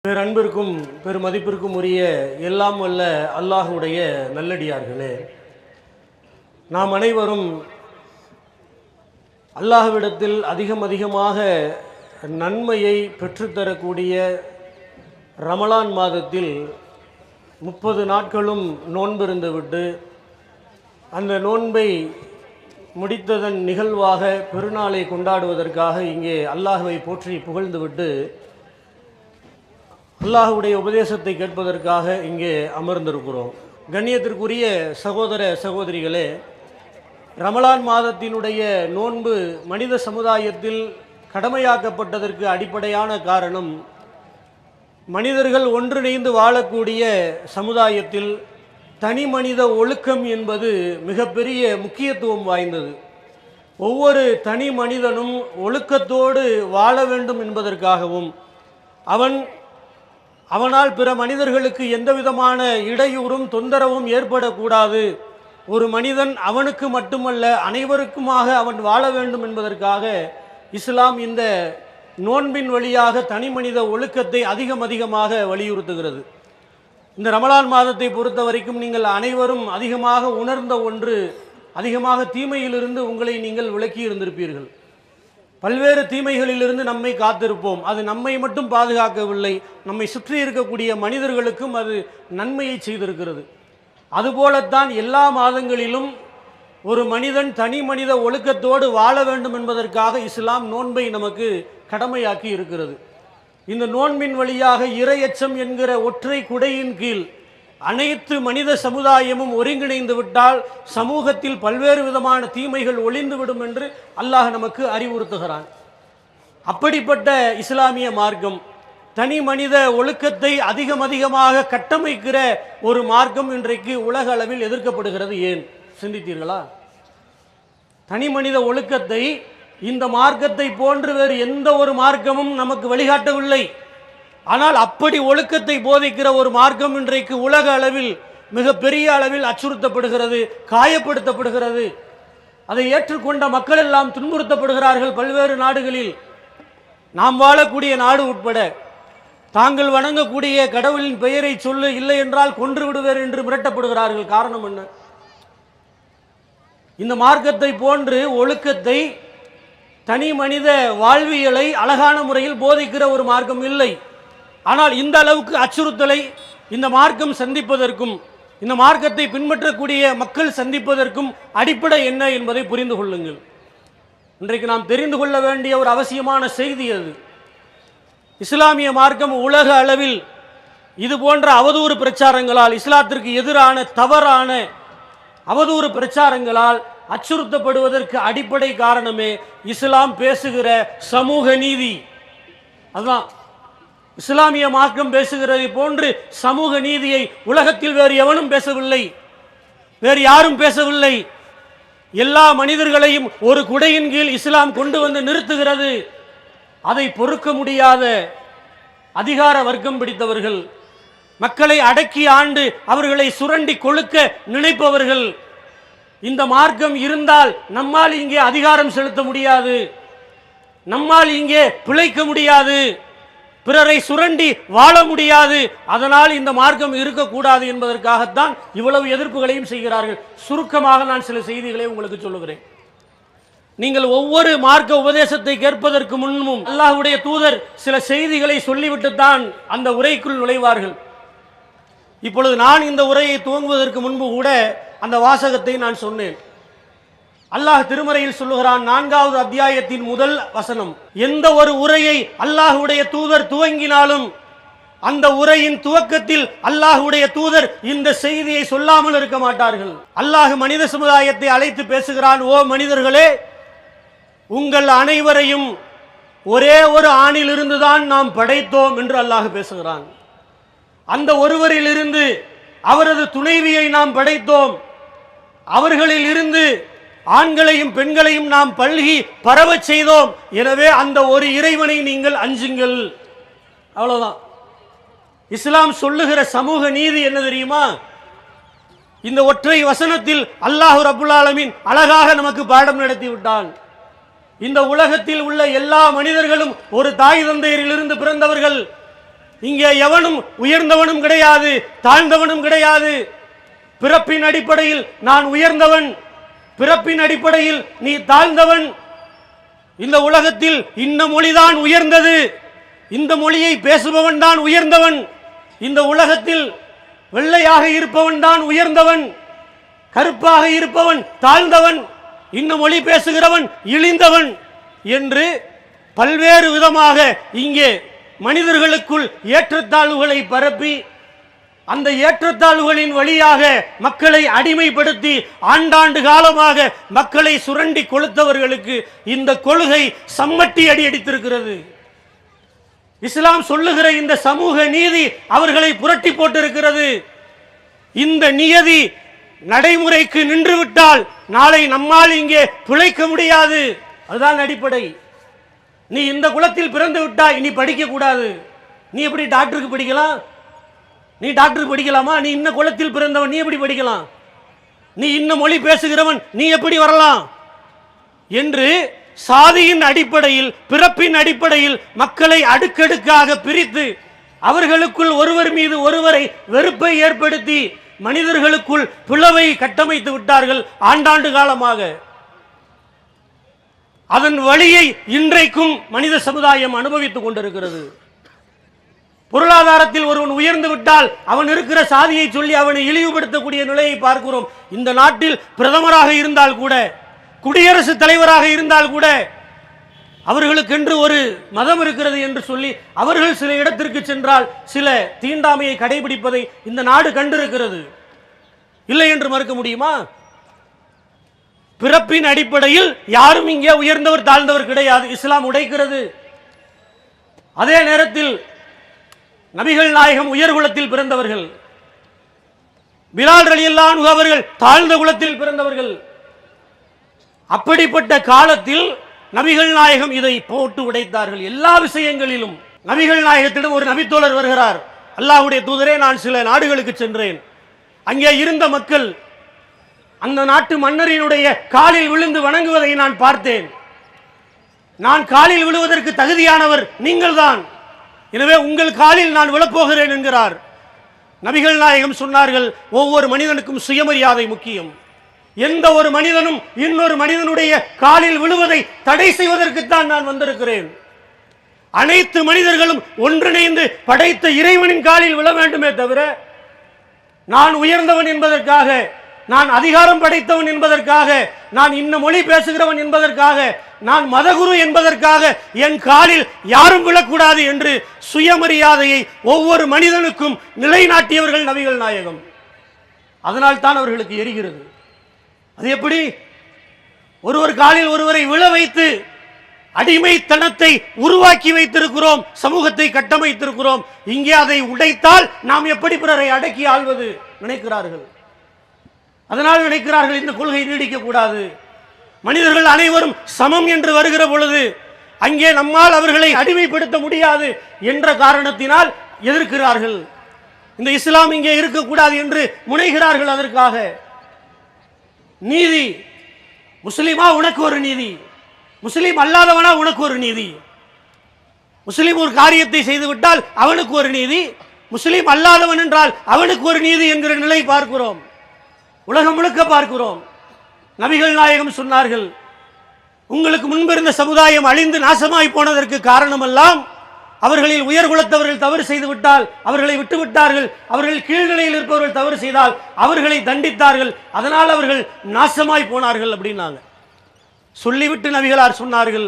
பேரன்பிற்கும் பெருமதிப்பிற்கும் உரிய எல்லாம் வல்ல அல்லாஹுடைய நல்லடியார்களே, நாம் அனைவரும் அல்லாஹ்விடத்தில் அதிகமாக நன்மையை பெற்றுத்தரக்கூடிய ரமலான் மாதத்தில் 30 நாட்களும் நோன்பிருந்துவிட்டு அந்த நோன்பை முடித்ததன் நிகழ்வாக பெருநாளை கொண்டாடுவதற்காக இங்கே அல்லாஹ்வை போற்றி புகழ்ந்துவிட்டு அல்லாஹ்வுடைய உபதேசத்தை கேட்பதற்காக இங்கே அமர்ந்திருக்கிறோம். கண்ணியத்திற்குரிய சகோதர சகோதரிகளே, ரமலான் மாதத்தினுடைய நோன்பு மனித சமுதாயத்தில் கடமையாக்கப்பட்டதற்கு அடிப்படையான காரணம், மனிதர்கள் ஒன்றிணைந்து வாழக்கூடிய சமுதாயத்தில் தனி மனித ஒழுக்கம் என்பது மிகப்பெரிய முக்கியத்துவம் வாய்ந்தது. ஒவ்வொரு தனி மனிதனும் ஒழுக்கத்தோடு வாழ வேண்டும் என்பதற்காகவும் அவனால் பிற மனிதர்களுக்கு எந்தவிதமான இடையூறும் தொந்தரவும் ஏற்படக்கூடாது, ஒரு மனிதன் அவனுக்கு மட்டுமல்ல அனைவருக்குமாக அவன் வாழ வேண்டும் என்பதற்காக இஸ்லாம் இந்த நோன்பின் வழியாக தனி மனித ஒழுக்கத்தை அதிகமாக வலியுறுத்துகிறது. இந்த ரமலான் மாதத்தை பொறுத்த வரைக்கும் நீங்கள் அனைவரும் அதிகமாக உணர்ந்த ஒன்று, அதிகமாக தீமையிலிருந்து உங்களை நீங்கள் விலக்கி இருந்திருப்பீர்கள். பல்வேறு தீமைகளிலிருந்து நம்மை காத்திருப்போம். அது நம்மை மட்டும் பாதுகாக்கவில்லை, நம்மை சுற்றி இருக்கக்கூடிய மனிதர்களுக்கும் அது நன்மையை செய்திருக்கிறது. அதுபோலத்தான் எல்லா மாதங்களிலும் ஒரு மனிதன் தனி மனித ஒழுக்கத்தோடு வாழ வேண்டும் என்பதற்காக இஸ்லாம் நோன்பை நமக்கு கடமையாக்கி இருக்கிறது. இந்த நோன்பின் வழியாக இறையச்சம் என்கிற ஒற்றை குடையின் கீழ் அனைத்து மனித சமுதாயமும் ஒருங்கிணைந்து விட்டால் சமூகத்தில் பல்வேறு விதமான தீமைகள் ஒளிந்துவிடும் என்று அல்லாஹ் நமக்கு அறிவுறுத்துகிறான். அப்படிப்பட்ட இஸ்லாமிய மார்க்கம் தனி மனித ஒழுக்கத்தை அதிகமாக கட்டமைக்கிற ஒரு மார்க்கம் இன்றைக்கு உலக அளவில் எதிர்க்கப்படுகிறது. ஏன் சிந்தித்தீர்களா? தனி மனித ஒழுக்கத்தை இந்த மார்க்கத்தை போன்று வேறு எந்த ஒரு மார்க்கமும் நமக்கு வழிகாட்டவில்லை. ஆனால் அப்படி ஒழுக்கத்தை போதிக்கிற ஒரு மார்க்கம் இன்றைக்கு உலக அளவில் மிகப்பெரிய அளவில் அச்சுறுத்தப்படுகிறது, காயப்படுத்தப்படுகிறது. அதை ஏற்றுக்கொண்ட மக்கள் எல்லாம் துன்புறுத்தப்படுகிறார்கள். பல்வேறு நாடுகளில், நாம் வாழக்கூடிய நாடு உட்பட, தாங்கள் வணங்கக்கூடிய கடவுளின் பெயரை சொல்லு, இல்லை என்றால் கொன்று விடுவர் என்று மிரட்டப்படுகிறார்கள். காரணம் என்ன? இந்த மார்க்கத்தை போன்று ஒழுக்கத்தை, தனி மனித வாழ்வியலை அழகான முறையில் போதிக்கிற ஒரு மார்க்கம் இல்லை. ஆனால் இந்த அளவுக்கு அச்சுறுத்தலை இந்த மார்க்கம் சந்திப்பதற்கும், இந்த மார்க்கத்தை பின்பற்றக்கூடிய மக்கள் சந்திப்பதற்கும் அடிப்படை என்ன என்பதை புரிந்து கொள்ளுங்கள். இன்றைக்கு நாம் தெரிந்து கொள்ள வேண்டிய ஒரு அவசியமான செய்தி அது. இஸ்லாமிய மார்க்கம் உலக அளவில் இது போன்ற அவதூறு பிரச்சாரங்களால், இஸ்லாத்திற்கு எதிரான தவறான அவதூறு பிரச்சாரங்களால் அச்சுறுத்தப்படுவதற்கு அடிப்படை காரணமே இஸ்லாம் பேசுகிற சமூக நீதி. அதுதான் இஸ்லாமிய மார்க்கம் பேசுகிறதை போன்று சமூக நீதியை உலகத்தில் வேறு எவனும் பேசவில்லை, வேறு யாரும் பேசவில்லை. எல்லா மனிதர்களையும் ஒரு குடையின் கீழ் இஸ்லாம் கொண்டு வந்து நிறுத்துகிறது. அதை பொறுக்க முடியாத அதிகார வர்க்கம் பிடித்தவர்கள், மக்களை அடக்கி ஆண்டு அவர்களை சுரண்டி கொழுக்க நினைப்பவர்கள், இந்த மார்க்கம் இருந்தால் நம்மால் இங்கே அதிகாரம் செலுத்த முடியாது, நம்மால் இங்கே பிழைக்க முடியாது, பிறரை சுரண்டி வாழ முடியாது, அதனால் இந்த மார்க்கம் இருக்கக்கூடாது என்பதற்காகத்தான் இவ்வளவு எதிர்ப்புகளையும் செய்கிறார்கள். சுருக்கமாக நான் சில செய்திகளை உங்களுக்கு சொல்லுகிறேன். நீங்கள் ஒவ்வொரு மார்க்க உபதேசத்தை கேட்பதற்கு முன்னும் அல்லாஹ்வுடைய தூதர் சில செய்திகளை சொல்லிவிட்டுத்தான் அந்த உரைக்குள் நுழைவார்கள். இப்பொழுது நான் இந்த உரையை துவங்குவதற்கு முன்பு கூட அந்த வாசகத்தை நான் சொன்னேன். அல்லாஹ் திருமறையில் சொல்லுகிறான், 4வது அத்தியாயத்தின் முதல் வசனம், எந்த ஒரு உரையை அல்லாஹ்வுடைய தூதர் துவங்கினாலும் அந்த உரையின் துவக்கத்தில் அல்லாஹ்வுடைய தூதர் இந்த செய்தியை சொல்லாமல் இருக்க மாட்டார்கள். அல்லாஹ் மனித சமுதாயத்தை அழைத்து பேசுகிறான், ஓ மனிதர்களே, உங்கள் அனைவரையும் ஒரே ஒரு ஆணிலிருந்து தான் நாம் படைத்தோம் என்று அல்லாஹ் பேசுகிறான். அந்த ஒருவரிலிருந்து அவரது துணைவியை நாம் படைத்தோம், அவர்களில் இருந்து ஆண்களையும் பெண்களையும் நாம் பல்கி பரவச் செய்தோம். எனவே அந்த ஒரு இறைவனை நீங்கள் அஞ்சுங்கள். அவ்வளவுதான். இஸ்லாம் சொல்லுகிற சமூக நீதி என்ன தெரியுமா? இந்த ஒற்றை வசனத்தில் அல்லாஹ் ரப்புல் ஆலமீன் அழகாக நமக்கு பாடம் நடத்தி விட்டான். இந்த உலகத்தில் உள்ள எல்லா மனிதர்களும் ஒரு தாய் தந்தையரிலிருந்து பிறந்தவர்கள். இங்கே எவனும் உயர்ந்தவனும் கிடையாது, தாழ்ந்தவனும் கிடையாது. பிறப்பின் அடிப்படையில் நான் உயர்ந்தவன், பிறப்பின் அடிப்படையில் நீ தாழ்ந்தவன். இந்த உலகத்தில் இந்த மொழிதான் உயர்ந்தது, இந்த மொழியை பேசுபவன் தான் உயர்ந்தவன். இந்த உலகத்தில் வெள்ளையாக இருப்பவன் தான் உயர்ந்தவன், கருப்பாக இருப்பவன் தாழ்ந்தவன், இந்த மொழி பேசுகிறவன் இழிந்தவன் என்று பல்வேறு விதமாக இங்கே மனிதர்களுக்குள் ஏற்றத்தாழ்வுகளை பரப்பி அந்த ஏற்றத்தாழ்வுகளின் வழியாக மக்களை அடிமைப்படுத்தி ஆண்டாண்டு காலமாக மக்களை சுரண்டி கொளுத்தவர்களுக்கு இந்த கொள்கை சம்மட்டி அடி அடித்திருக்கிறது. இஸ்லாம் சொல்லுகிற இந்த சமூக நீதி அவர்களை புரட்டி போட்டிருக்கிறது. இந்த நியதி நடைமுறைக்கு நின்றுவிட்டால் நாளை நம்மால் இங்கே பிழைக்க முடியாது. அதுதான் அடிப்படை. நீ இந்த குலத்தில் பிறந்து விட்டாய், நீ படிக்க கூடாது. நீ எப்படி டாக்டருக்கு படிக்கலாம்? நீ டாக்டருக்கு படிக்கலாமா? நீ இன்ன குலத்தில் பிறந்தவன், நீ எப்படி படிக்கலாம்? நீ இன்ன மொழி பேசுகிறவன், நீ எப்படி வரலாம் என்று சாதியின் அடிப்படையில், பிறப்பின் அடிப்படையில் மக்களை அடுக்கடுக்காக பிரித்து அவர்களுக்குள் ஒருவர் மீது ஒருவரை வெறுப்பை ஏற்படுத்தி மனிதர்களுக்குள் பிளவை கட்டமைத்து விட்டார்கள் ஆண்டாண்டு காலமாக. அதன் வழியை இன்றைக்கும் மனித சமுதாயம் அனுபவித்துக் கொண்டிருக்கிறது. பொருளாதாரத்தில் ஒருவன் உயர்ந்து விட்டால் அவன் இருக்கிற சாதியை சொல்லி அவனை இழிவுபடுத்தக்கூடிய நிலையை பார்க்கிறோம். இந்த நாட்டில் பிரதமராக இருந்தால் கூட, குடியரசுத் தலைவராக இருந்தால் கூட அவர்களுக்கென்று ஒரு மதம் இருக்கிறது என்று சொல்லி அவர்கள் சில இடத்திற்கு சென்றால் சில தீண்டாமையை கடைபிடிப்பதை இந்த நாடு கண்டிருக்கிறது. இல்லை என்று மறுக்க முடியுமா? பிறப்பின் அடிப்படையில் யாரும் இங்கே உயர்ந்தவர் தாழ்ந்தவர் கிடையாது, இஸ்லாம் உடைக்கிறது. அதே நேரத்தில் நபிகள் நாயகம் உயர் குலத்தில் பிறந்தவர்கள், பிலால் ரலியல்லாஹு அன்ஹு அவர்கள் தாழ்ந்த குலத்தில் பிறந்தவர்கள். அப்படிப்பட்ட காலத்தில் நபிகள் நாயகம் இதை போட்டு உடைத்தார்கள். எல்லா விஷயங்களிலும் நபிகள் நாயகத்திடம் ஒரு நபித்தோழர் வருகிறார். அல்லாஹ்வுடைய தூதரே, நான் சில நாடுகளுக்கு சென்றேன், அங்கே இருந்த மக்கள் அந்த நாட்டு மன்னரினுடைய காலில் விழுந்து வணங்குவதை நான் பார்த்தேன். நான் காலில் விழுவதற்கு தகுதியானவர் நீங்கள் தான், எனவே உங்கள் காலில் நான் விழப்போகிறேன் என்கிறார். நபிகள் நாயகம் சொன்னார்கள், ஒவ்வொரு மனிதனுக்கும் சுயமரியாதை முக்கியம். எந்த ஒரு மனிதனும் இன்னொரு மனிதனுடைய காலில் விழுவதை தடை செய்வதற்குத்தான் நான் வந்திருக்கிறேன். அனைத்து மனிதர்களும் ஒன்றிணைந்து படைத்த இறைவனின் காலில் விழ வேண்டுமே தவிர நான் உயர்ந்தவன் என்பதற்காக, நான் அதிகாரம் படைத்தவன் என்பதற்காக, நான் இன்ன மொழி பேசுகிறவன் என்பதற்காக, நான் மதகுரு என்பதற்காக என் காலில் யாரும் விழக்கூடாது என்று சுயமரியாதையை ஒவ்வொரு மனிதனுக்கும் நிலைநாட்டியவர்கள் நபிகள் நாயகம். அதனால் தான் அவர்களுக்கு எரிகிறது. அது எப்படி? ஒருவர் காலில் ஒருவரை விழ வைத்து அடிமைத்தனத்தை உருவாக்கி வைத்திருக்கிறோம், சமூகத்தை கட்டமைத்திருக்கிறோம். இங்கே அதை உடைத்தால் நாம் எப்படி பிறரை அடக்கி ஆள்வது நினைக்கிறார்கள். அதனால் நினைக்கிறார்கள் இந்த கொள்கை நீடிக்க கூடாது, மனிதர்கள் அனைவரும் சமம் என்று வருகிற பொழுது அங்கே நம்மால் அவர்களை அடிமைப்படுத்த முடியாது என்ற காரணத்தினால் எதிர்க்கிறார்கள். இந்த இஸ்லாம் இங்கே இருக்கக்கூடாது என்று முனைகிறார்கள். அதற்காக நீதி, முஸ்லிமா உனக்கு ஒரு நீதி, முஸ்லிம் அல்லாதவனா உனக்கு ஒரு நீதி. முஸ்லிம் ஒரு காரியத்தை செய்துவிட்டால் அவனுக்கு ஒரு நீதி, முஸ்லிம் அல்லாதவன் என்றால் அவனுக்கு ஒரு நீதி என்கிற நிலை பார்க்கிறோம், உலகம் முழுக்க பார்க்கிறோம். நபிகள் நாயகம் சொன்னார்கள், உங்களுக்கு முன்பிருந்த சமுதாயம் அழிந்து நாசமாய் போனதற்கு காரணமெல்லாம் அவர்களில் உயர்குலத்தவர்கள் தவறு செய்து விட்டால் அவர்களை விட்டுவிட்டார்கள், அவர்கள் கீழ்நிலையில் இருப்பவர்கள் தவறு செய்தால் அவர்களை தண்டித்தார்கள், அதனால் அவர்கள் நாசமாய் போனார்கள் அப்படின்னாங்க. சொல்லிவிட்டு நபிகளார் சொன்னார்கள்,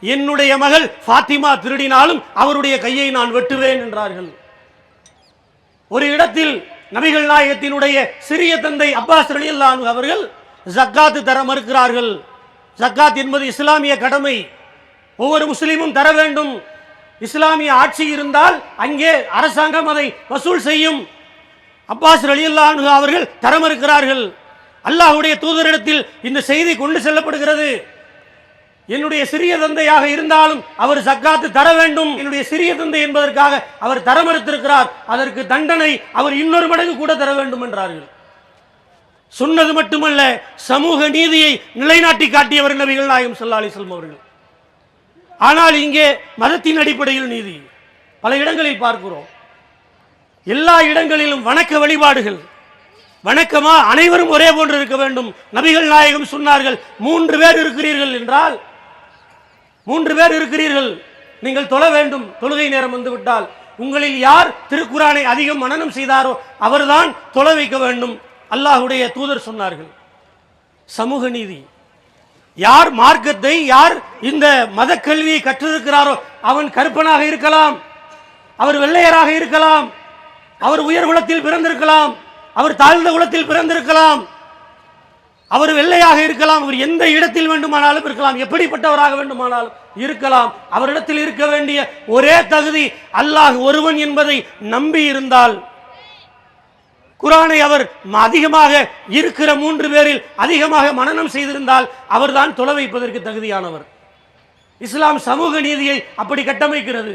என்னுடைய மகள் ஃபாத்திமா திருடினாலும் அவருடைய கையை நான் வெட்டுவேன் என்றார்கள். ஒரு இடத்தில் நபிகள் நாயகத்தினுடைய சிறிய தந்தை அப்பாஸ் ரலியல்லாஹு அன்ஹு அவர்கள் ஜக்காத் தர மறுக்கிறார்கள். ஜக்காத் என்பது இஸ்லாமிய கடமை, ஒவ்வொரு முஸ்லீமும் தர வேண்டும். இஸ்லாமிய ஆட்சி இருந்தால் அங்கே அரசாங்கம் அதை வசூல் செய்யும். அப்பாஸ் ரலியல்லாஹு அன்ஹு அவர்கள் தர மறுக்கிறார்கள். அல்லாஹ்வுடைய தூதரிடத்தில் இந்த செய்தி கொண்டு செல்லப்படுகிறது, என்னுடைய சிறிய தந்தையாக இருந்தாலும் அவர் ஜக்காத்து தர வேண்டும், என்னுடைய சிறிய தந்தை என்பதற்காக அவர் தர மறுத்திருக்கிறார், அதற்கு தண்டனை அவர் இன்னொரு மடங்கு கூட தர வேண்டும் என்றார்கள். சொன்னது மட்டுமல்ல, சமூக நீதியை நிலைநாட்டி காட்டியவர் நபிகள் நாயகம் ஸல்லல்லாஹு அலைஹி வஸல்லம் அவர்கள். ஆனால் இங்கே மதத்தின் அடிப்படையில் நீதி. பல இடங்களில் பார்க்கிறோம். எல்லா இடங்களிலும் வணக்க வழிபாடுகள். வணக்கமா அனைவரும் ஒரே போன்று இருக்க வேண்டும். நபிகள் நாயகம் சொன்னார்கள், 3 பேர் இருக்கிறீர்கள் என்றால் 3 பேர் இருக்கிறீர்கள், நீங்கள் தொழ வேண்டும். தொழுகை நேரம் வந்துவிட்டால் உங்களில் யார் திருக்குரானை அதிகம் மனனம் செய்தாரோ அவர்தான் தொழ வைக்க வேண்டும். அல்லாஹ்வுடைய தூதர் சொன்னார்கள். சமூக நீதி. யார் மார்க்கத்தை, யார் இந்த மத கல்வியை கற்றிருக்கிறாரோ அவன் கருப்பனாக இருக்கலாம், அவர் வெள்ளையராக இருக்கலாம், அவர் உயர் குலத்தில் பிறந்திருக்கலாம், அவர் தாழ்ந்த குலத்தில் பிறந்திருக்கலாம், அவர் வெள்ளையாக இருக்கலாம், அவர் எந்த இடத்தில் வேண்டுமானாலும் இருக்கலாம், எப்படிப்பட்டவராக வேண்டுமானாலும் இருக்கலாம். அவரிடத்தில் இருக்க வேண்டிய ஒரே தகுதி அல்லாஹ் ஒருவன் என்பதை நம்பி இருந்தால், குரானை அவர் அதிகமாக இருக்கிற 3 பேரில் அதிகமாக மனனம் செய்திருந்தால் அவர்தான் தொழ வைப்பதற்கு தகுதியானவர். இஸ்லாம் சமூக நீதியை அப்படி கட்டமைக்கிறது.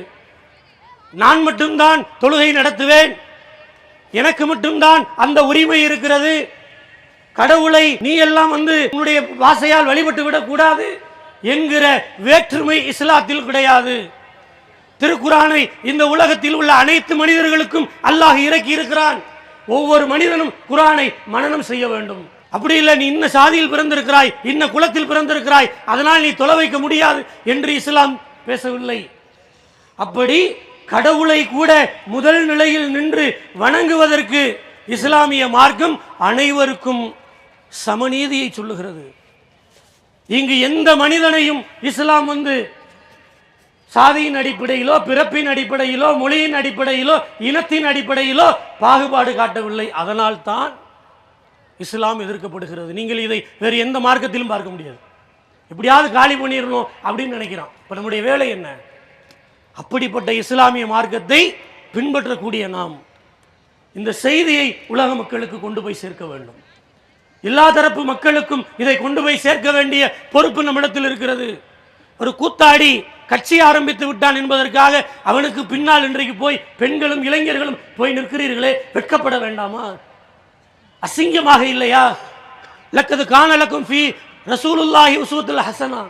நான் மட்டும்தான் தொழுகை நடத்துவேன், எனக்கு மட்டும்தான் அந்த உரிமை இருக்கிறது, கடவுளை நீ எல்லாம் உன்னுடைய வாசையால் வழிபட்டு விடக்கூடாது என்கிற வேற்றுமை இஸ்லாத்தில் கிடையாது. திருக்குரானை இந்த உலகத்தில் உள்ள அனைத்து மனிதர்களுக்கும் அல்லாஹ் இறக்கி இருக்கிறான். ஒவ்வொரு மனிதனும் குரானை மனனம் செய்ய வேண்டும். அப்படி இல்லை, நீ இன்ன சாதியில் பிறந்திருக்கிறாய், இன்ன குலத்தில் பிறந்திருக்கிறாய், அதனால் நீ தொலை வைக்க முடியாது என்று இஸ்லாம் பேசவில்லை. அப்படி கடவுளை கூட முதல் நிலையில் நின்று வணங்குவதற்கு இஸ்லாமிய மார்க்கம் அனைவருக்கும் சமநீதியை சொல்லுகிறது. இங்கு எந்த மனிதனையும் இஸ்லாம் சாதியின் அடிப்படையிலோ, பிறப்பின் அடிப்படையிலோ, மொழியின் அடிப்படையிலோ, இனத்தின் அடிப்படையிலோ பாகுபாடு காட்டவில்லை. அதனால் தான் இஸ்லாம் எதிர்க்கப்படுகிறது. நீங்கள் இதை வேறு எந்த மார்க்கத்திலும் பார்க்க முடியாது. எப்படியாவது காலி பண்ணிடணும் அப்படின்னு நினைக்கிறான். இப்போ நம்முடைய வேலை என்ன? அப்படிப்பட்ட இஸ்லாமிய மார்க்கத்தை பின்பற்றக்கூடிய நாம் இந்த செய்தியை உலக மக்களுக்கு கொண்டு போய் சேர்க்க வேண்டும். எல்லா தரப்பு மக்களுக்கும் இதை கொண்டு போய் சேர்க்க வேண்டிய பொறுப்பு நம்மிடத்தில் இருக்கிறது. ஒரு கூத்தாடி கட்சி ஆரம்பித்து விட்டான் என்பதற்காக அவனுக்கு பின்னால் இன்றைக்கு போய் பெண்களும் இளைஞர்களும் போய் நிற்கிறீர்களே, வெட்கப்பட வேண்டாமா? அசிங்கமாக இல்லையா? லக்கது கானலக்கும் ஃபீ ரசூலுல்லாஹி உஸ்வத்துல் ஹஸனா,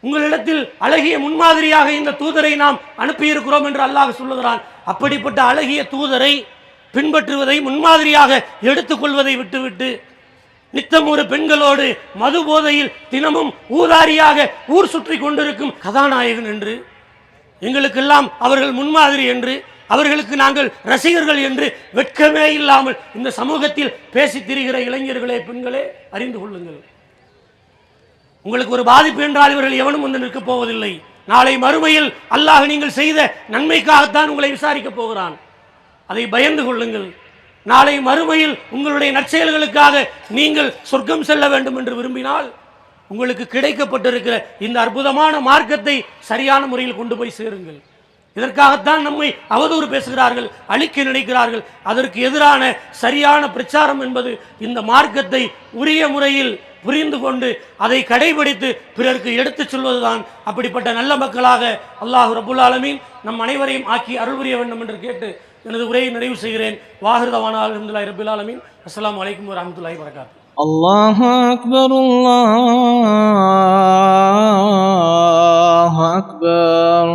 உங்களிடத்தில் அழகிய முன்மாதிரியாக இந்த தூதரை நாம் அனுப்பியிருக்கிறோம் என்று அல்லாஹ் சொல்லுகிறான். அப்படிப்பட்ட அழகிய தூதரை பின்பற்றுவதை, முன்மாதிரியாக எடுத்துக்கொள்வதை விட்டுவிட்டு நித்தம் ஒரு பெண்களோடு மது போதையில் தினமும் ஊதாரியாக ஊர் சுற்றி கொண்டிருக்கும் கதாநாயகன் என்று, எங்களுக்கெல்லாம் அவர்கள் முன்மாதிரி என்று, அவர்களுக்கு நாங்கள் ரசிகர்கள் என்று வெட்கமே இல்லாமல் இந்த சமூகத்தில் பேசி திரிகிற இளைஞர்களே, பெண்களே, அறிந்து கொள்ளுங்கள். உங்களுக்கு ஒரு பாதிப்பு என்றால் இவர்கள் எவனும் நிற்கப் போவதில்லை. நாளை மறுமையில் அல்லாஹ் நீங்கள் செய்த நன்மைக்காகத்தான் உங்களை விசாரிக்கப் போகிறான். அதை பயந்து கொள்ளுங்கள். நாளை மறுமையில் உங்களுடைய நற்செயல்களுக்காக நீங்கள் சொர்க்கம் செல்ல வேண்டும் என்று விரும்பினால் உங்களுக்கு கிடைக்கப்பட்டிருக்கிற இந்த அற்புதமான மார்க்கத்தை சரியான முறையில் கொண்டு போய் சேருங்கள். இதற்காகத்தான் நம்மை அவதூறு பேசுகிறார்கள், அழிக்க நினைக்கிறார்கள். அதற்கு எதிரான சரியான பிரச்சாரம் என்பது இந்த மார்க்கத்தை உரிய முறையில் புரிந்து கொண்டு அதை கடைபிடித்து பிறருக்கு எடுத்துச் சொல்வதுதான். அப்படிப்பட்ட நல்ல மக்களாக அல்லாஹ் ரப்புல் ஆலமீன் நம் அனைவரையும் ஆக்கி அருள் புரிய வேண்டும் என்று கேட்டு எனது உரையை நிறைவு செய்கிறேன். வாஹிருதவானா அல்ஹம்துலில்லாஹி ரப்பில் ஆலமீன். அஸ்ஸலாமு அலைக்கும் வரஹ்மத்துல்லாஹி வபரகாத்துஹு. அல்லாஹு அக்பர், அல்லாஹு அக்பர்.